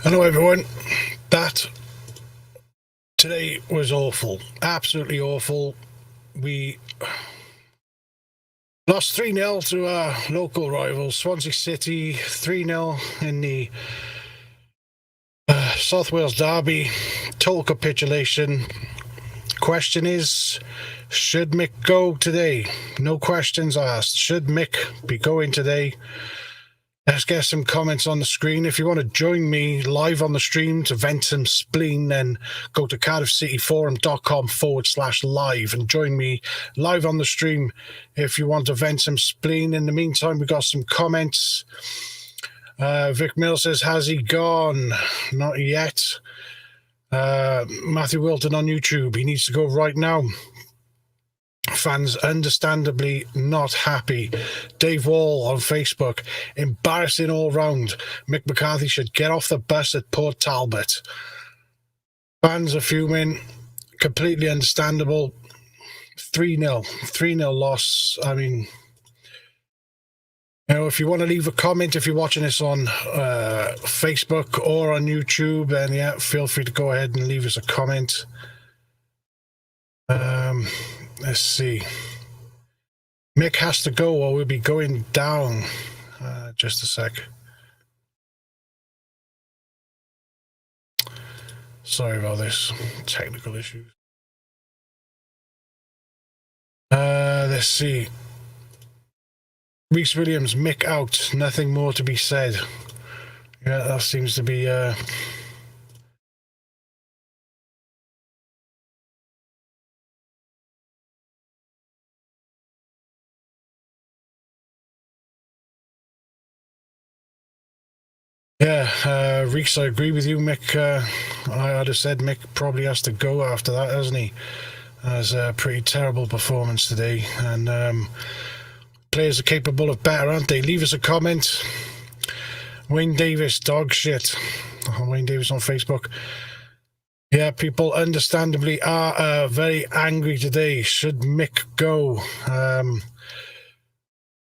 Hello everyone. That today was awful, absolutely awful. We lost 3-0 to our local rivals, Swansea City, 3-0 in the South Wales derby. Total capitulation. Question is, should Mick go today? No questions asked. Should Mick be going today? Let's get some comments on the screen. If you want to join me live on the stream to vent some spleen, then go to cardiffcityforum.com/live and join me live on the stream if you want to vent some spleen. In the meantime, we got some comments. Vic Mill says, has he gone? Not yet. Matthew Wilton on YouTube, he needs to go right now. Fans understandably not happy. Dave Wall on Facebook, embarrassing all round. Mick McCarthy should get off the bus at Port Talbot. Fans are fuming, completely understandable. 3-0 loss. I mean, you know, if you want to leave a comment, if you're watching this on Facebook or on YouTube, then yeah, feel free to go ahead and leave us a comment. Let's see. Mick has to go or we'll be going down. Just a sec. Sorry about this. Technical issues. Let's see. Reece Williams, Mick out. Nothing more to be said. Yeah, that seems to be... Yeah, Reeks, I agree with you, Mick. I'd have said Mick probably has to go after that, hasn't he? That's a pretty terrible performance today, and players are capable of better, aren't they? Leave us a comment. Wayne Davis, dog shit. Wayne Davis on Facebook. Yeah, people understandably are very angry today. Should Mick go?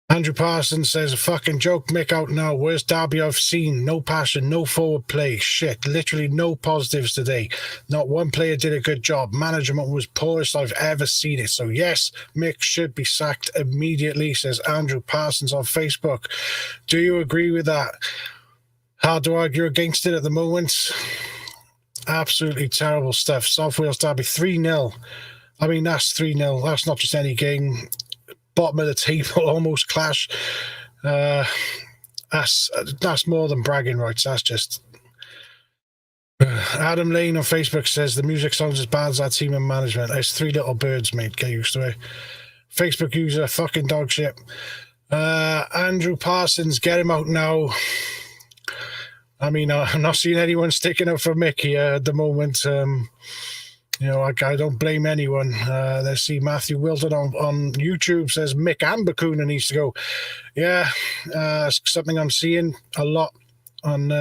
Andrew Parsons says, a fucking joke, Mick out now. Worst derby I've seen. No passion, no forward play. Shit, literally no positives today. Not one player did a good job. Management was poorest I've ever seen it. So yes, Mick should be sacked immediately, says Andrew Parsons on Facebook. Do you agree with that? Hard to argue against it at the moment. Absolutely terrible stuff. South Wales derby 3-0. I mean, that's 3-0. That's not just any game. Bottom of the table, almost clash. That's more than bragging rights. That's just Adam Lane on Facebook says the music sounds as bad as that team and management. It's Three Little Birds, mate. Get used to it. Facebook user, fucking dog shit. Andrew Parsons, get him out now. I mean, I'm not seeing anyone sticking up for Mick here at the moment. I don't blame anyone. Let's see, Matthew Wilton on YouTube says Mick and Bakuna needs to go. Yeah, something I'm seeing a lot on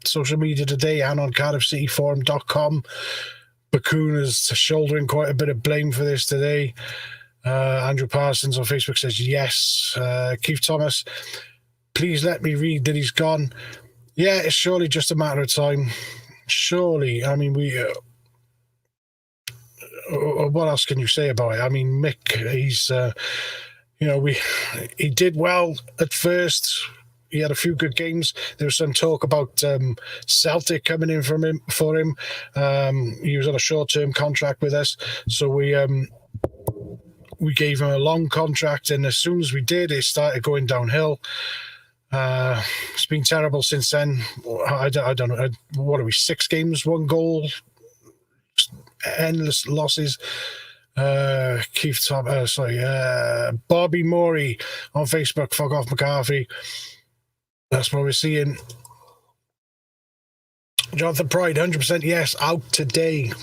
social media today and on CardiffCityForum.com. Bakuna's shouldering quite a bit of blame for this today. Andrew Parsons on Facebook says yes. Keith Thomas, please let me read that he's gone. Yeah, it's surely just a matter of time. Surely. I mean, what else can you say about it? I mean, Mick, he's, he did well at first. He had a few good games. There was some talk about Celtic coming in for him. He was on a short-term contract with us, so we gave him a long contract, and as soon as we did, it started going downhill. It's been terrible since then. I don't know. What are we? 6 games, 1 goal, endless losses. Keith Tom, Bobby Morey on Facebook. Fuck off, McCarthy. That's what we're seeing. Jonathan Pride, 100% yes, out today.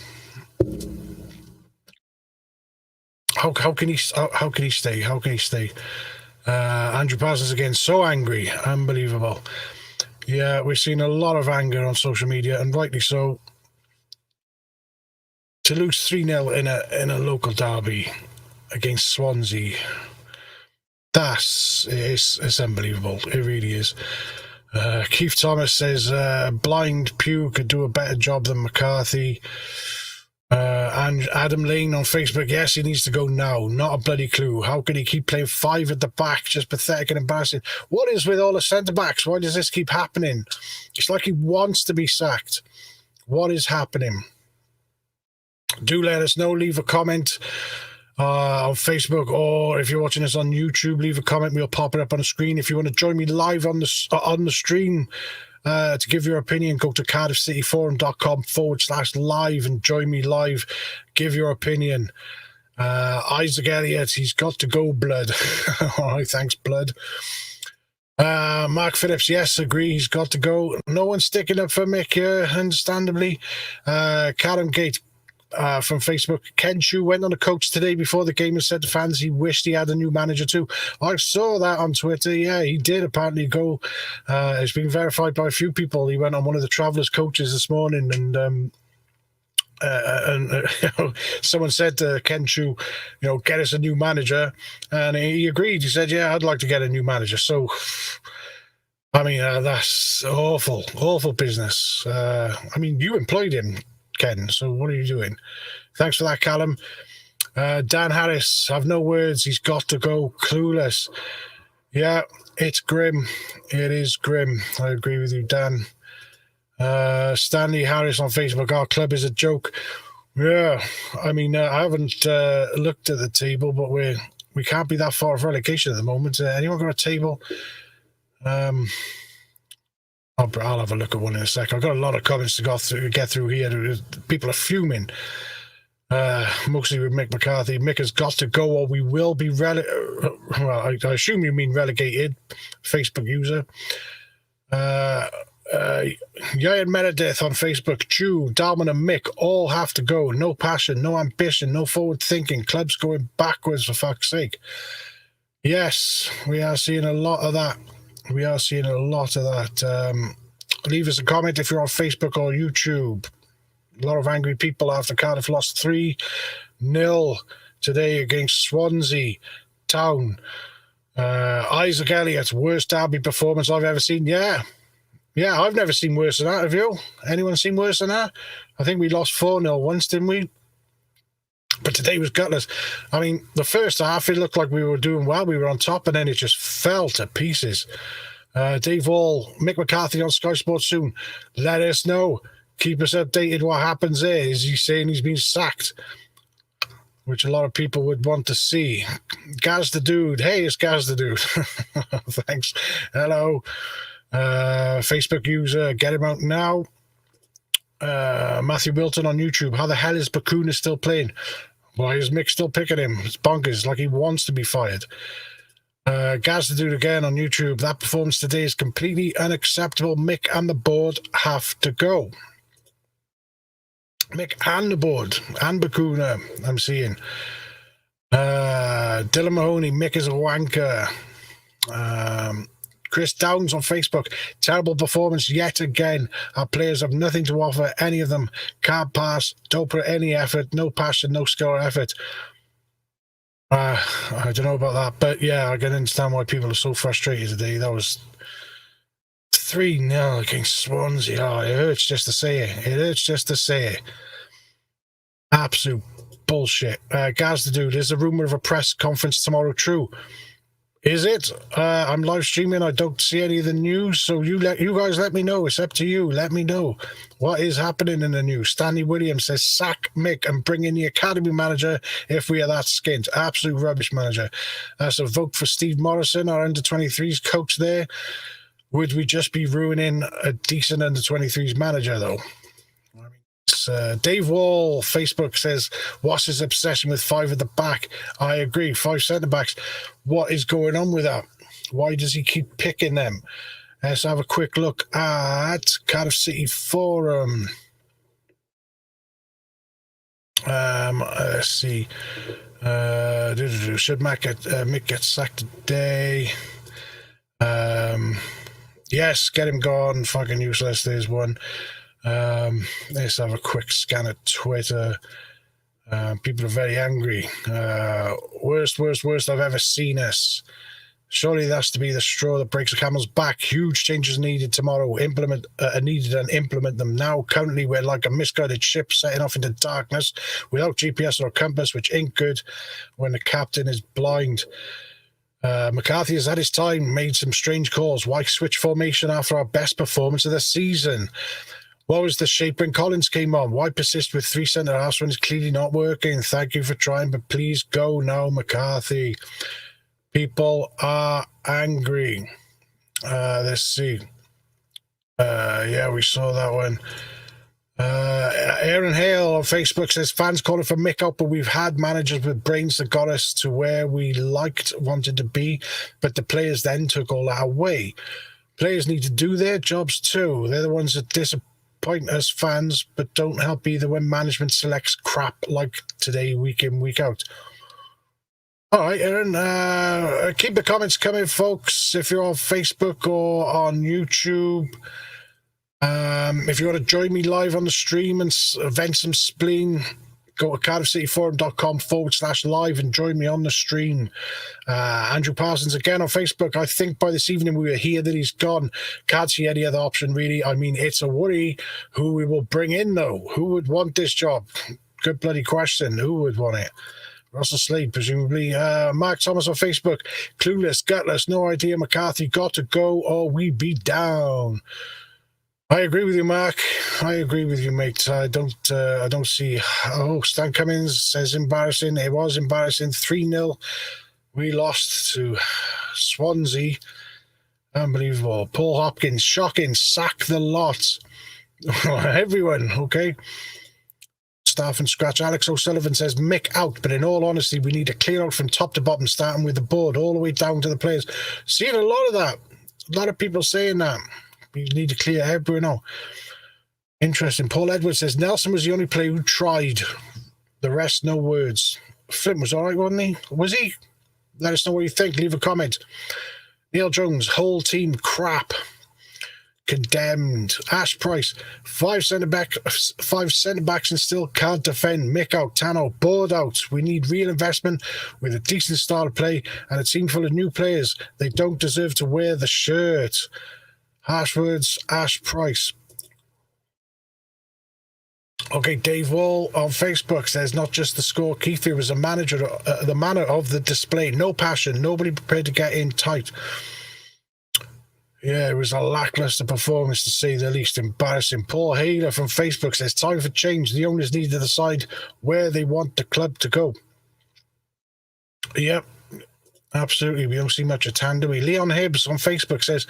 How can he stay? How can he stay? Andrew Parsons again, so angry, unbelievable. Yeah, we've seen a lot of anger on social media, and rightly so. To lose 3-0 in a local derby against Swansea, it's unbelievable. It really is. Keith Thomas says blind Pugh could do a better job than McCarthy. And Adam Lane on Facebook, yes, he needs to go now. Not a bloody clue. How can he keep playing 5 at the back? Just pathetic and embarrassing. What is with all the centre-backs? Why does this keep happening? It's like he wants to be sacked. What is happening? Do let us know. Leave a comment on Facebook, or if you're watching us on YouTube, leave a comment. We'll pop it up on the screen. If you want to join me live on the stream, to give your opinion, go to CardiffCityForum.com/live and join me live. Give your opinion. Isaac Elliott, he's got to go, blood. All right, thanks, blood. Mark Phillips, yes, agree, he's got to go. No one's sticking up for Mick here, understandably. Callum Gate from Facebook, Ken Chu went on a coach today before the game and said to fans he wished he had a new manager too. I saw that on Twitter. Yeah, he did apparently go. It's been verified by a few people. He went on one of the Travellers coaches this morning, and someone said to Ken Chu, get us a new manager, and he agreed. He said, yeah, I'd like to get a new manager. So, I mean, that's awful business. I mean, you employed him, Ken, so what are you doing? Thanks for that, Callum. Dan Harris, I've no words. He's got to go. Clueless. Yeah, it's grim. It is grim. I agree with you, Dan. Stanley Harris on Facebook, our club is a joke. Yeah, I mean, I haven't looked at the table, but we can't be that far off relegation at the moment. Anyone got a table? I'll have a look at one in a sec. I've got a lot of comments to get through here. People are fuming. Mostly with Mick McCarthy. Mick has got to go, or we will be well, I assume you mean relegated. Facebook user. Yayan Meredith on Facebook. Chew, Dalman and Mick all have to go. No passion, no ambition, no forward thinking. Clubs going backwards, for fuck's sake. Yes, we are seeing a lot of that. Leave us a comment if you're on Facebook or YouTube. A lot of angry people after Cardiff lost 3-0 today against Swansea Town. Isaac Elliott, worst derby performance I've ever seen. Yeah, I've never seen worse than that. Have you? Anyone seen worse than that? I think we lost 4-0 once, didn't we? But today was gutless. I mean, the first half, it looked like we were doing well. We were on top, and then it just fell to pieces. Dave Wall, Mick McCarthy on Sky Sports soon. Let us know. Keep us updated what happens there. Is he saying he's been sacked? Which a lot of people would want to see. Gaz the Dude. Hey, it's Gaz the Dude. Thanks. Hello. Facebook user, get him out now. Matthew Wilton on YouTube. How the hell is Bakuna still playing? Why is Mick still picking him? It's bonkers. Like he wants to be fired. Gaz the Dude again on YouTube. That performance today is completely unacceptable. Mick and the board have to go. Mick and the board and Bakuna, I'm seeing. Dylan Mahoney, Mick is a wanker. Chris Downs on Facebook. Terrible performance yet again. Our players have nothing to offer, any of them. Can't pass, don't put any effort, no passion, no skill or effort. I don't know about that, but yeah, I can understand why people are so frustrated today. That was 3-0 against Swansea. Oh, it hurts just to say it. It hurts just to say it. Absolute bullshit. Gaz the Dude, is the rumour of a press conference tomorrow true? Is it? I'm live streaming. I don't see any of the news, so you guys let me know. It's up to you. Let me know what is happening in the news. Stanley Williams says sack Mick and bring in the academy manager if we are that skint. Absolute rubbish manager. That's a vote for Steve Morrison, our under-23s coach there. Would we just be ruining a decent under-23s manager though? Dave Wall, Facebook says, what's his obsession with 5 at the back? I agree, 5 centre-backs. What is going on with that? Why does he keep picking them? Let's have a quick look at Cardiff City Forum. Let's see. Should Mick get sacked today? Yes, get him gone. Fucking useless. There's one. Let's have a quick scan at Twitter. People are very angry. Worst I've ever seen us. Surely that's to be the straw that breaks the camel's back. Huge changes needed tomorrow. Implement them now. Currently, we're like a misguided ship setting off into darkness without GPS or compass, which ain't good when the captain is blind. McCarthy has had his time, made some strange calls. Why switch formation after our best performance of the season? What was the shape when Collins came on? Why persist with 3 centre-halves when it's clearly not working? Thank you for trying, but please go now, McCarthy. People are angry. Let's see. Yeah, we saw that one. Aaron Hale on Facebook says, fans calling for Mick out, but we've had managers with brains that got us to where we wanted to be, but the players then took all that away. Players need to do their jobs too. They're the ones that disappoint us fans, but don't help either when management selects crap like today, week in, week out. All right, Aaron, keep the comments coming, folks, if you're on Facebook or on YouTube. If you want to join me live on the stream and vent some spleen, go to cardiffcityforum.com/live and join me on the stream. Andrew Parsons again on Facebook. I think by this evening we will hear that he's gone. Can't see any other option, really. I mean, it's a worry who we will bring in, though. Who would want this job? Good bloody question. Who would want it? Russell Slade, presumably. Mark Thomas on Facebook. Clueless, gutless, no idea. McCarthy got to go or we be down. I agree with you, Mark. I agree with you, mate. I don't see. Oh, Stan Cummins says embarrassing. It was embarrassing. 3-0. We lost to Swansea. Unbelievable. Paul Hopkins, shocking. Sack the lot. Everyone, okay. Staff and scratch. Alex O'Sullivan says Mick out, but in all honesty, we need to clear out from top to bottom, starting with the board all the way down to the players. Seeing a lot of that. A lot of people saying that. We need to clear everyone out. Interesting. Paul Edwards says Nelson was the only player who tried. The rest, no words. Flint was all right, wasn't he? Was he? Let us know what you think. Leave a comment. Neil Jones, whole team crap. Condemned. Ash Price, 5 centre-backs and still can't defend. Mick out. Tano, bored out. We need real investment with a decent style of play and a team full of new players. They don't deserve to wear the shirt. Harsh words, Ash Price. Okay, Dave Wall on Facebook says, not just the score, Keith, it was a manager, the manner of the display. No passion, nobody prepared to get in tight. Yeah, it was a lackluster performance, to say the least. Embarrassing. Paul Hayler from Facebook says, time for change. The owners need to decide where they want the club to go. Yep, absolutely. We don't see much at hand, do we? Leon Hibbs on Facebook says,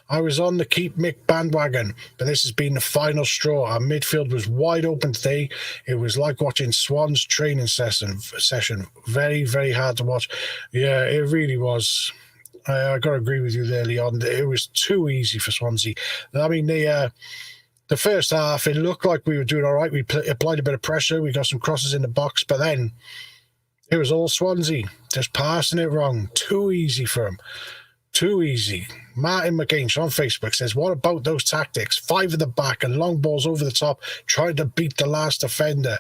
I was on the keep Mick bandwagon, but this has been the final straw. Our midfield was wide open today. It was like watching Swan's training session. Very, very hard to watch. Yeah, it really was. I got to agree with you there, Leon. It was too easy for Swansea. I mean, the first half, it looked like we were doing all right. We applied a bit of pressure. We got some crosses in the box, but then it was all Swansea, just passing it wrong. Too easy for him. Too easy. Martin McGain on Facebook says, what about those tactics? 5 at the back and long balls over the top, trying to beat the last defender.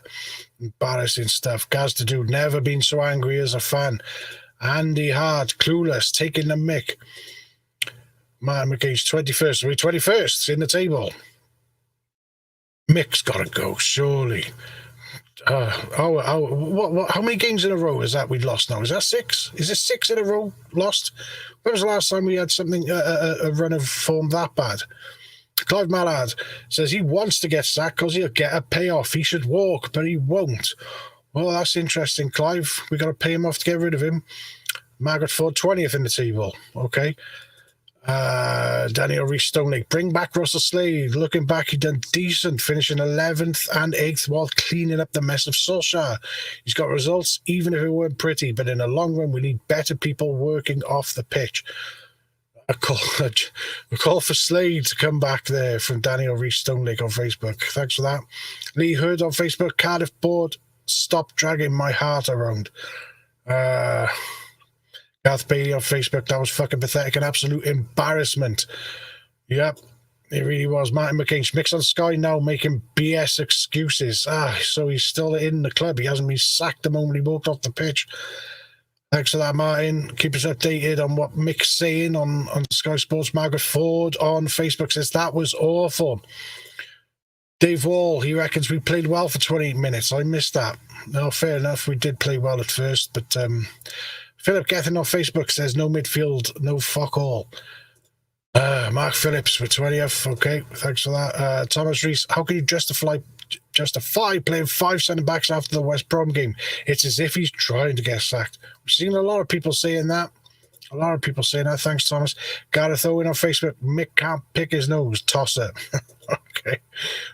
Embarrassing stuff. Gaz the Dude, never been so angry as a fan. Andy Hart, clueless, taking the mick. Martin McGain's 21st. We're 21st in the table. Mick's got to go, surely. How many games in a row is that we lost now? Is that 6? Is it 6 in a row lost? When was the last time we had something, a run of form that bad? Clive Mallard says he wants to get sacked because he'll get a payoff. He should walk, but he won't. Well, that's interesting, Clive. We got to pay him off to get rid of him. Margaret Ford, 20th in the table. Okay. Daniel Reese Stonelake, bring back Russell Slade. Looking back, he done decent, finishing 11th and 8th while cleaning up the mess of Solskjaer. He's got results, even if it weren't pretty, but in the long run, we need better people working off the pitch. A call for Slade to come back there from Daniel Reese Stonelake on Facebook. Thanks for that. Lee Hood on Facebook, Cardiff board, stop dragging my heart around. Garth Bailey on Facebook, that was fucking pathetic, an absolute embarrassment. Yep, it really was. Martin McCain, Mix on Sky now making BS excuses. So he's still in the club. He hasn't been sacked the moment he walked off the pitch. Thanks for that, Martin. Keep us updated on what Mick's saying on Sky Sports. Margaret Ford on Facebook says, that was awful. Dave Wall, he reckons we played well for 28 minutes. I missed that. No, fair enough. We did play well at first, but... Philip Gethin on Facebook says, no midfield, no fuck all. Mark Phillips for 20th. Okay, thanks for that. Thomas Rees, how can you justify playing 5 centre-backs after the West Brom game? It's as if he's trying to get sacked. We've seen a lot of people saying that. Thanks, Thomas. Gareth Owen on Facebook, Mick can't pick his nose. Tosser. Okay.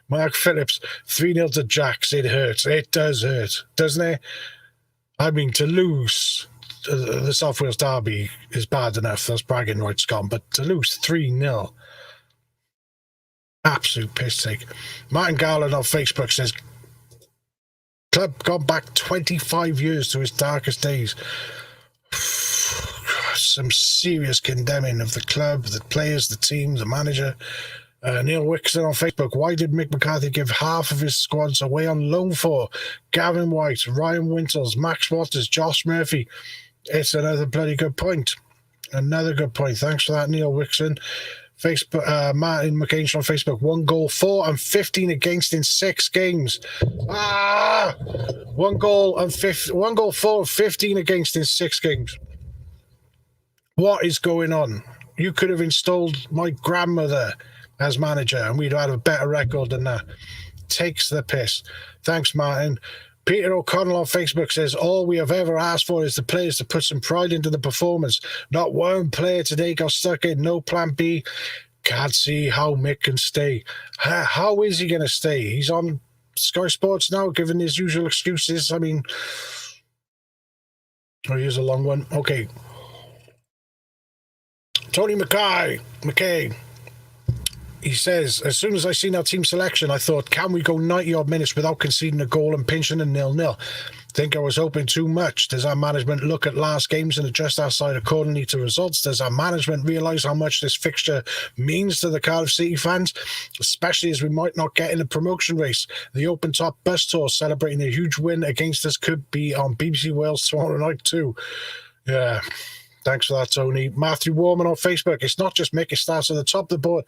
Mark Phillips, 3-0 to Jacks. It hurts. It does hurt, doesn't it? I mean, to lose... the South Wales derby is bad enough. That's bragging rights gone. But to lose 3-0, absolute piss take. Martin Garland on Facebook says, club gone back 25 years to its darkest days. Some serious condemning of the club, the players, the team, the manager. Neil Wixon on Facebook, why did Mick McCarthy give half of his squads away on loan for? Gavin White, Ryan Winters, Max Waters, Josh Murphy. It's another bloody good point. Another good point. Thanks for that, Neil Wixon. Facebook, Martin McCain on Facebook, 1 goal, 4 and 15 against in 6 games. 1 goal, 4 and 15 against in 6 games. What is going on? You could have installed my grandmother as manager and we'd have had a better record than that. Takes the piss. Thanks, Martin. Peter O'Connell on Facebook says, all we have ever asked for is the players to put some pride into the performance. Not one player today got stuck in, no plan B. Can't see how Mick can stay. How is he going to stay? He's on Sky Sports now, giving his usual excuses. I mean, here's a long one. Okay. Tony McKay. He says, as soon as I seen our team selection, I thought, can we go 90-odd minutes without conceding a goal and pinching a 0-0? Think I was hoping too much. Does our management look at last games and adjust our side accordingly to results? Does our management realise how much this fixture means to the Cardiff City fans? Especially as we might not get in the promotion race. The open top bus tour celebrating a huge win against us could be on BBC Wales tomorrow night too. Yeah. Thanks for that, Tony. Matthew Warman on Facebook. It's not just Mick, it starts at the top of the board.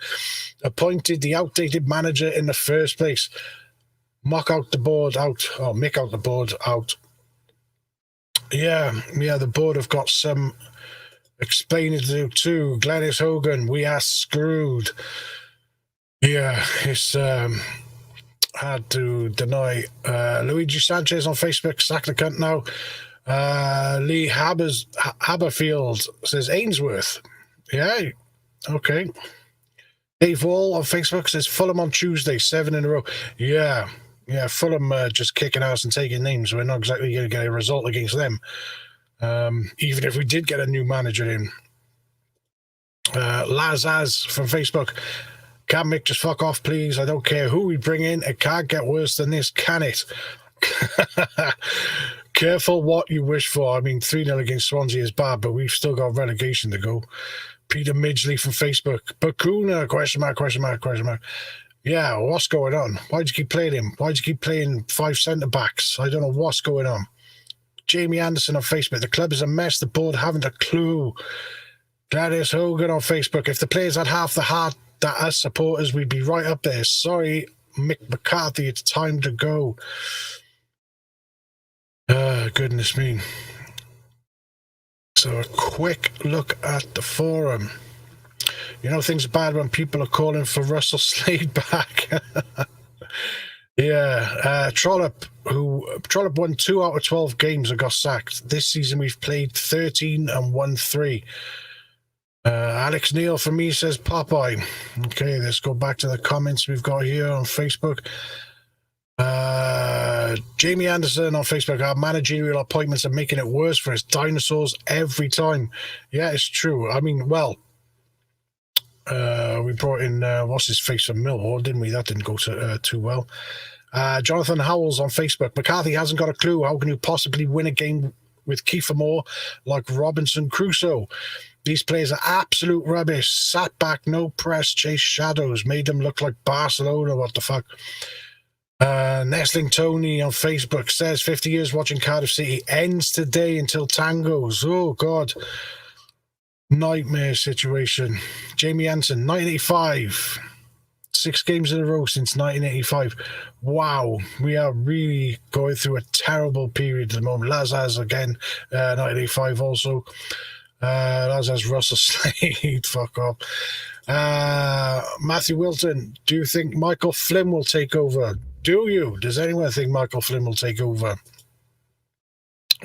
Appointed the outdated manager in the first place. Mock out the board out. Oh, Mick out the board out. Yeah, the board have got some explaining to do too. Glennis Hogan, we are screwed. Yeah, it's hard to deny. Luigi Sanchez on Facebook, sack the cunt now. Lee Haberfield says Ainsworth. Yeah, okay. Dave Wall on Facebook says Fulham on Tuesday, 7 in a row. Yeah, Fulham just kicking ass and taking names. We're not exactly going to get a result against them. Even if we did get a new manager in. Lazaz from Facebook. Can Mick just fuck off, please? I don't care who we bring in. It can't get worse than this, can it? Careful what you wish for. I mean, 3-0 against Swansea is bad, but we've still got relegation to go. Peter Midgley from Facebook. Bakuna, question mark. Yeah, what's going on? Why'd you keep playing him? Why'd you keep playing 5 centre-backs? I don't know what's going on. Jamie Anderson on Facebook. The club is a mess. The board haven't a clue. Gladys Hogan on Facebook. If the players had half the heart that us supporters, we'd be right up there. Sorry, Mick McCarthy, it's time to go. Goodness me. So a quick look at the forum. You know, things are bad when people are calling for Russell Slade back. Yeah, Trollope won 2 out of 12 games and got sacked. This season we've played 13 and won 3. Alex Neal for me says Popeye. Okay, let's go back to the comments we've got here on Facebook. Jamie Anderson on Facebook. Our managerial appointments are making it worse for us dinosaurs every time. Yeah, it's true. I mean, well, we brought in what's his face from Millwall, didn't we? That didn't go too well. Jonathan Howells on Facebook. McCarthy hasn't got a clue. How can you possibly win a game with Kiefer Moore like Robinson Crusoe? These players are absolute rubbish. Sat back, no press, chase shadows. Made them look like Barcelona. What the fuck? Nestling Tony on Facebook says 50 years watching Cardiff City ends today until tangos. Oh, God. Nightmare situation. Jamie Anson, 1985. 6 games in a row since 1985. Wow, we are really going through a terrible period at the moment. Lazaz again, 1985 also. Lazaz Russell Slade, fuck off. Matthew Wilton, do you think Michael Flynn will take over? Do you? Does anyone think Michael Flynn will take over?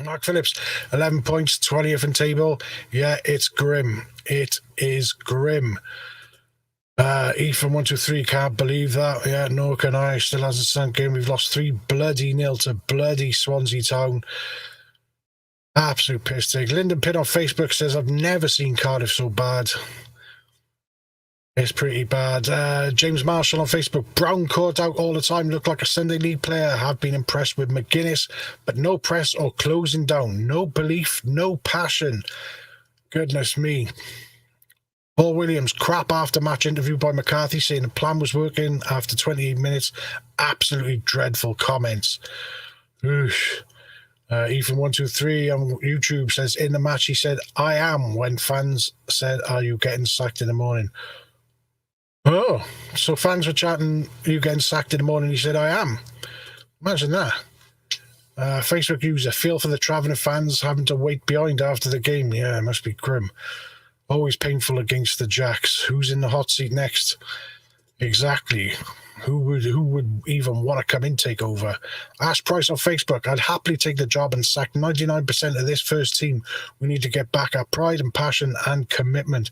Mark Phillips, 11 points, 20th in table. Yeah, it's grim. It is grim. Ethan 123, can't believe that. Yeah, nor can I. Still hasn't sunk in. We've lost 3-0 to bloody Swansea Town. Absolute piss take. Lyndon Pitt on Facebook says, I've never seen Cardiff so bad. It's pretty bad. James Marshall on Facebook. Brown caught out all the time. Looked like a Sunday League player. Have been impressed with McGuinness, but no press or closing down. No belief, no passion. Goodness me. Paul Williams, crap after match interview by McCarthy saying the plan was working after 28 minutes. Absolutely dreadful comments. Oosh. Ethan123 on YouTube says, in the match he said, I am, when fans said, are you getting sacked in the morning? Oh, so fans were chatting, are you getting sacked in the morning? He said, I am. Imagine that. Facebook user, feel for the travelling fans having to wait behind after the game. Yeah, it must be grim. Always painful against the Jacks. Who's in the hot seat next? Exactly. Who would even want to come in take over? Ask Price on Facebook. I'd happily take the job and sack 99% of this first team. We need to get back our pride and passion and commitment.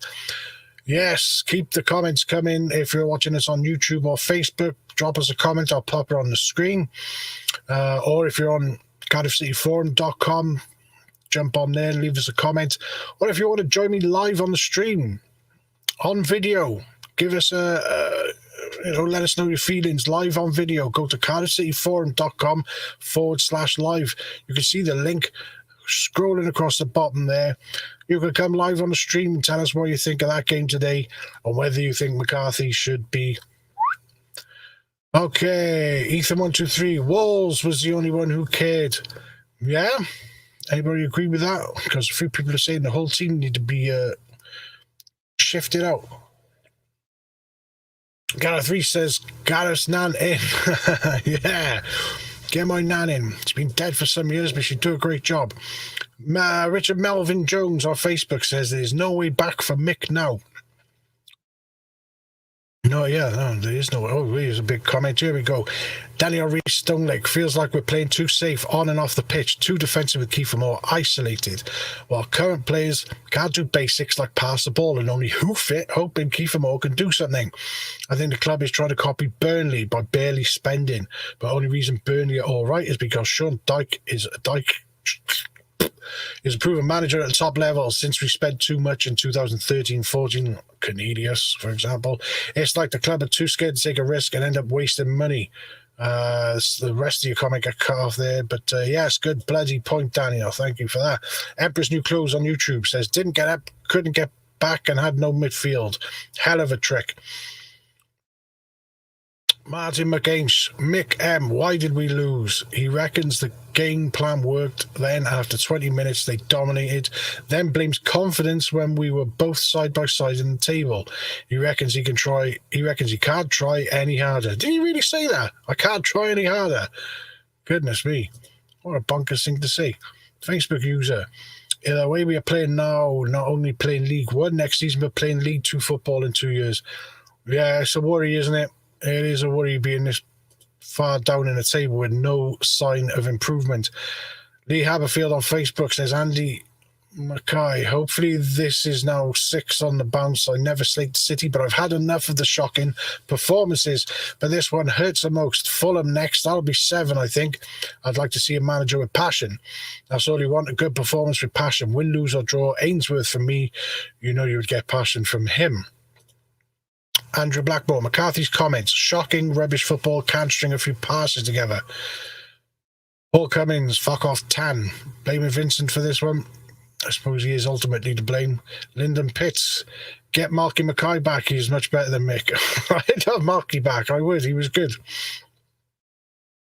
Yes, keep the comments coming. If you're watching us on YouTube or Facebook, drop us a comment. I'll pop it on the screen. Or if you're on CardiffCityForum.com, jump on there and leave us a comment. Or if you want to join me live on the stream, on video, give us let us know your feelings live on video. Go to CardiffCityForum.com/live. You can see the link scrolling across the bottom there. You can come live on the stream and tell us what you think of that game today and whether you think McCarthy should be. Okay, Ethan123. Walls was the only one who cared. Yeah? Anybody agree with that? Because a few people are saying the whole team need to be shifted out. Gareth Reese says, Gareth's nan in. Yeah, get my nan in. She's been dead for some years, but she'd do a great job. Richard Melvin Jones on Facebook says there's no way back for Mick now. No, yeah, no, there is no. Oh, here's a big comment. Here we go. Daniel Rees-Stonelake feels like we're playing too safe on and off the pitch, too defensive with Kiefer Moore isolated, while current players can't do basics like pass the ball and only hoof it, hoping Kiefer Moore can do something. I think the club is trying to copy Burnley by barely spending, but only reason Burnley are all right is because Sean Dyche is a proven manager at the top level. Since we spent too much in 2013-14, Cornelius, for example, it's like the club are too scared to take a risk and end up wasting money. The rest of your comment got cut off there, but yes, good bloody point, Daniel. Thank you for that. Emperor's New Clothes on YouTube says, didn't get up, couldn't get back, and had no midfield. Hell of a trick. Martin McAinsh, Mick M, why did we lose? He reckons the game plan worked. Then after 20 minutes they dominated, then blames confidence when we were both side by side in the table. He reckons he can't try any harder. Did he really say that? I can't try any harder. Goodness me, what a bonkers thing to say. Facebook user, in the way we are playing now, not only playing League One next season but playing League Two football in 2 years. Yeah, it's a worry, isn't it? It is a worry being this far down in the table with no sign of improvement. Lee Haberfield on Facebook says, Andy Mackay, hopefully this is now 6 on the bounce. I never slate City, but I've had enough of the shocking performances. But this one hurts the most. Fulham next, that'll be 7, I think. I'd like to see a manager with passion. That's all you want, a good performance with passion. Win, lose or draw. Ainsworth, for me, you know you would get passion from him. Andrew Blackmore, McCarthy's comments, shocking, rubbish football, can't string a few passes together. Paul Cummins, fuck off Tan. Blaming Vincent for this one. I suppose he is ultimately to blame. Lyndon Pitts, get Marky Mackay back. He's much better than Mick. I'd have Marky back. I would. He was good.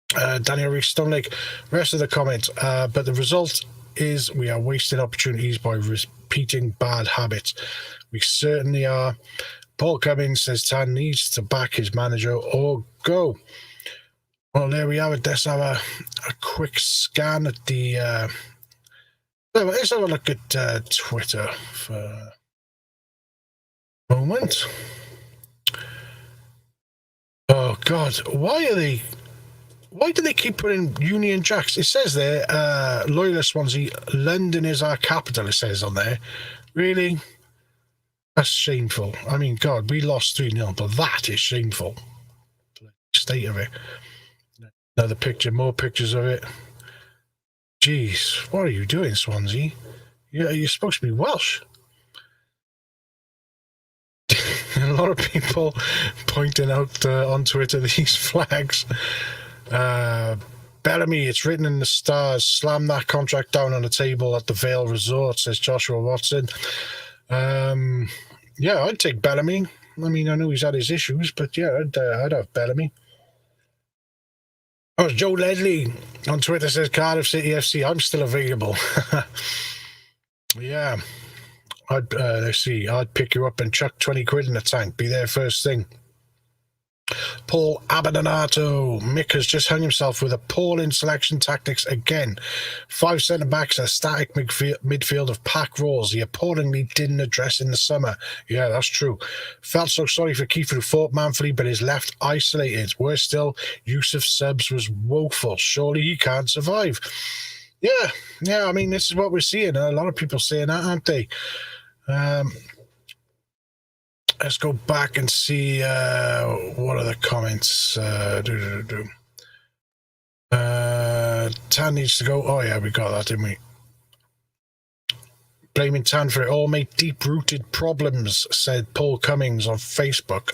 Daniel Rees-Stonelake, rest of the comments. But the result is we are wasting opportunities by repeating bad habits. We certainly are. Paul Cummins says Tan needs to back his manager or go. Well, there we have it. Let's have a quick scan at the... let's have a look at Twitter for a moment. Oh, God. Why do they keep putting Union Jacks? It says there, Loyal Swansea, London is our capital, it says on there. Really? That's shameful. I mean, God, we lost 3-0, but that is shameful. State of it. Another picture, more pictures of it. Jeez, what are you doing, Swansea? You're supposed to be Welsh. A lot of people pointing out on Twitter these flags. Bellamy, it's written in the stars, slam that contract down on the table at the Vale Resort, says Joshua Watson. Yeah, I'd take Bellamy. I mean, I know he's had his issues, but yeah, I'd have Bellamy. Oh, Joe Ledley on Twitter says Cardiff City FC. I'm still available. Yeah, let's see. I'd pick you up and chuck 20 quid in the tank. Be there first thing. Paul Abedonato. Mick has just hung himself with appalling selection tactics again. 5 centre-backs, a static midfield of pack roles he appallingly didn't address in the summer. Yeah, that's true. Felt so sorry for Kiefer, who fought manfully but is left isolated. Worse still, use of subs was woeful. Surely he can't survive. Yeah, I mean, this is what we're seeing. A lot of people saying that, aren't they? Let's go back and see what are the comments. Tan needs to go. Oh, yeah, we got that, didn't we? Blaming Tan for it all, mate. Deep-rooted problems, said Paul Cummings on Facebook.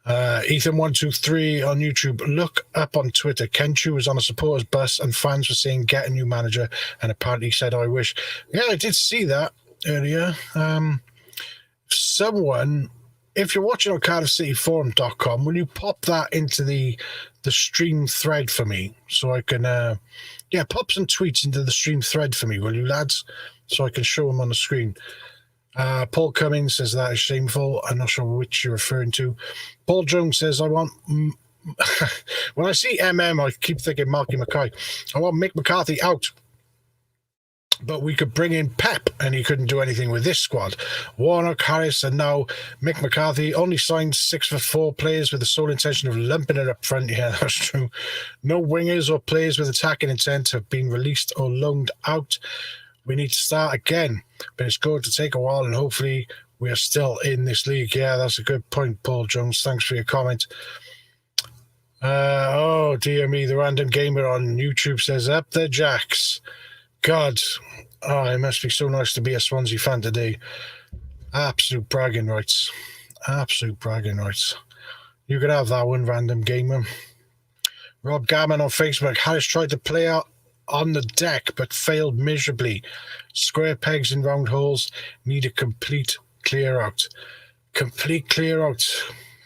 Ethan123 on YouTube. Look up on Twitter. Kenchu was on a supporters bus and fans were saying, get a new manager, and apparently said, I wish. Yeah, I did see that earlier. Someone... If you're watching on CardiffCityForum.com, will you pop that into the stream thread for me so I can, pop some tweets into the stream thread for me, will you, lads? So I can show them on the screen. Paul Cummins says that is shameful. I'm not sure which you're referring to. Paul Jones says, I want... when I see MM, I keep thinking Marky Mackay. I want Mick McCarthy out. But we could bring in Pep, and he couldn't do anything with this squad. Warnock, Harris, and now Mick McCarthy only signed 6'4" players with the sole intention of lumping it up front. Yeah, that's true. No wingers or players with attacking intent have been released or loaned out. We need to start again, but it's going to take a while, and hopefully we are still in this league. Yeah, that's a good point, Paul Jones. Thanks for your comment. Oh, dear me, the random gamer on YouTube says, up the Jacks. God, oh, it must be so nice to be a Swansea fan today. Absolute bragging rights. Absolute bragging rights. You could have that one, random gamer. Rob Gammon on Facebook. Harris tried to play out on the deck, but failed miserably. Square pegs in round holes. Need a complete clear out. Complete clear out.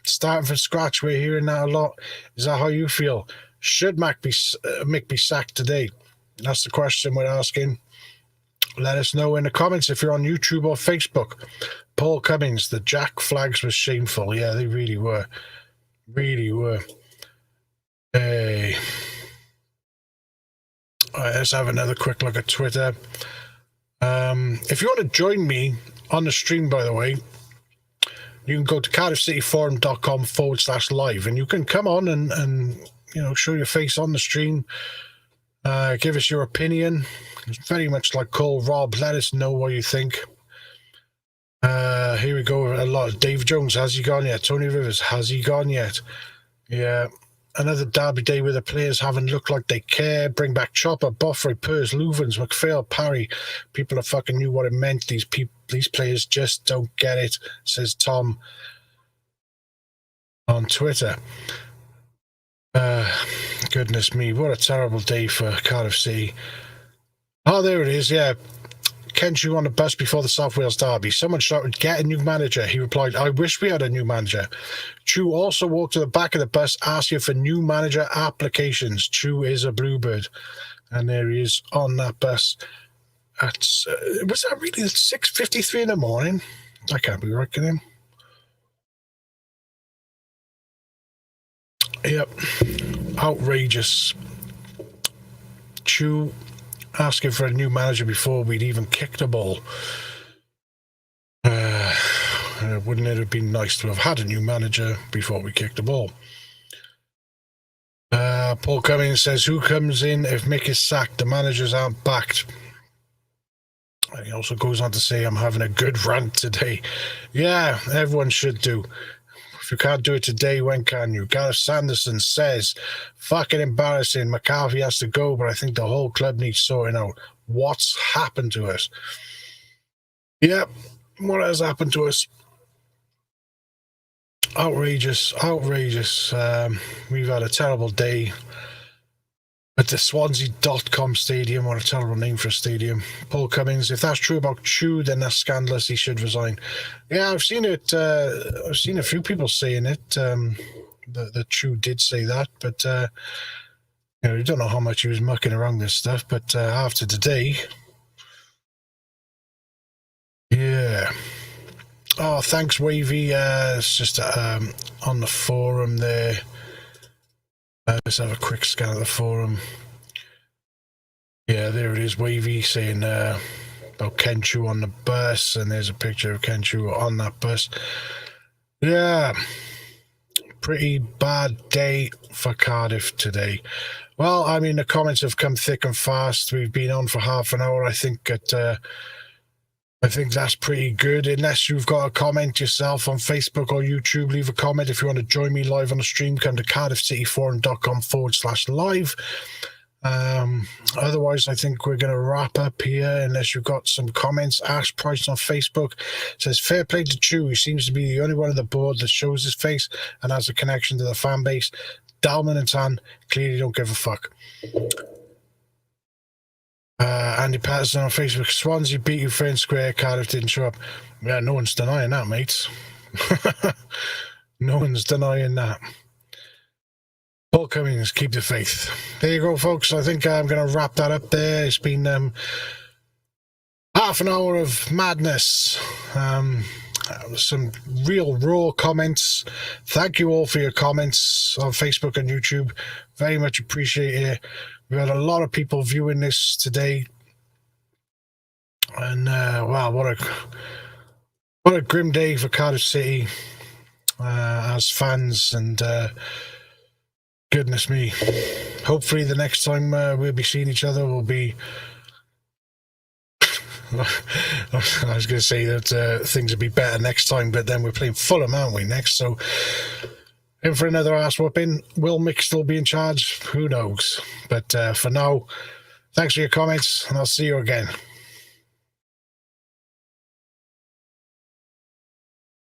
Starting from scratch, we're hearing that a lot. Is that how you feel? Should Mick be sacked today? That's the question we're asking. Let us know in the comments if you're on YouTube or Facebook. Paul Cummings, the Jack flags were shameful. Yeah, they really were. Really were. Hey. All right, let's have another quick look at Twitter. If you want to join me on the stream, by the way, you can go to cardiffcityforum.com/live, and you can come on and show your face on the stream. Give us your opinion. It's very much like call Rob. Let us know what you think. Here we go. A lot. Dave Jones, has he gone yet? Tony Rivers, has he gone yet? Yeah. Another derby day where the players haven't looked like they care. Bring back Chopper, Boffrey, Purs, Louvens, McPhail, Parry. People that fucking knew what it meant. These players just don't get it, says Tom on Twitter. Goodness me, what a terrible day for Cardiff City. Oh, there it is, yeah. Ken Chew on the bus before the South Wales derby. Someone shouted, get a new manager. He replied, I wish we had a new manager. Chew also walked to the back of the bus asking for new manager applications. Chew is a bluebird. And there he is on that bus. Was that really 6:53 in the morning? That can't be right, can it? Yep. Outrageous. Chew asking for a new manager before we'd even kicked a ball. Wouldn't it have been nice to have had a new manager before we kicked the ball? Paul Cummings says, who comes in if Mick is sacked? The managers aren't backed. And he also goes on to say, I'm having a good rant today. Yeah, everyone should do. If you can't do it today, when can you? Gareth Sanderson says, fucking embarrassing. McCarthy has to go, but I think the whole club needs sorting out. What's happened to us? Yep, what has happened to us? Outrageous. We've had a terrible day at the Swansea.com stadium. What a terrible name for a stadium. Paul Cummings, if that's true about Chew, then that's scandalous. He should resign. Yeah, I've seen it. I've seen a few people saying it. That Chew did say that, but you don't know how much he was mucking around this stuff. But after today, yeah. Oh, thanks, Wavy. It's just on the forum there. Let's have a quick scan of the forum. Yeah, there it is, Wavy, saying about Ken Chew on the bus, and there's a picture of Ken Chew on that bus. Yeah, pretty bad day for Cardiff today. Well, I mean, the comments have come thick and fast. We've been on for half an hour. I think that's pretty good. Unless you've got a comment yourself on Facebook or YouTube, leave a comment. If you want to join me live on the stream, come to cardiffcityforum.com/live. Otherwise, I think we're going to wrap up here unless you've got some comments. Ash Price on Facebook says, fair play to Chew. He seems to be the only one on the board that shows his face and has a connection to the fan base. Dalman and Tan clearly don't give a fuck. Andy Patterson on Facebook, Swansea beat you fair and square, Cardiff didn't show up. Yeah, no one's denying that, mates. No one's denying that. Paul Cummings, keep the faith. There you go, folks. I think I'm going to wrap that up there. It's been half an hour of madness. Some real raw comments. Thank you all for your comments on Facebook and YouTube. Very much appreciate it. We had a lot of people viewing this today. And wow, what a grim day for Cardiff City as fans, and goodness me. Hopefully the next time we'll be seeing each other will be... I was going to say that things will be better next time, but then we're playing Fulham, aren't we, next? So in for another ass whooping. Will Mick still be in charge? Who knows? But for now, thanks for your comments, and I'll see you again.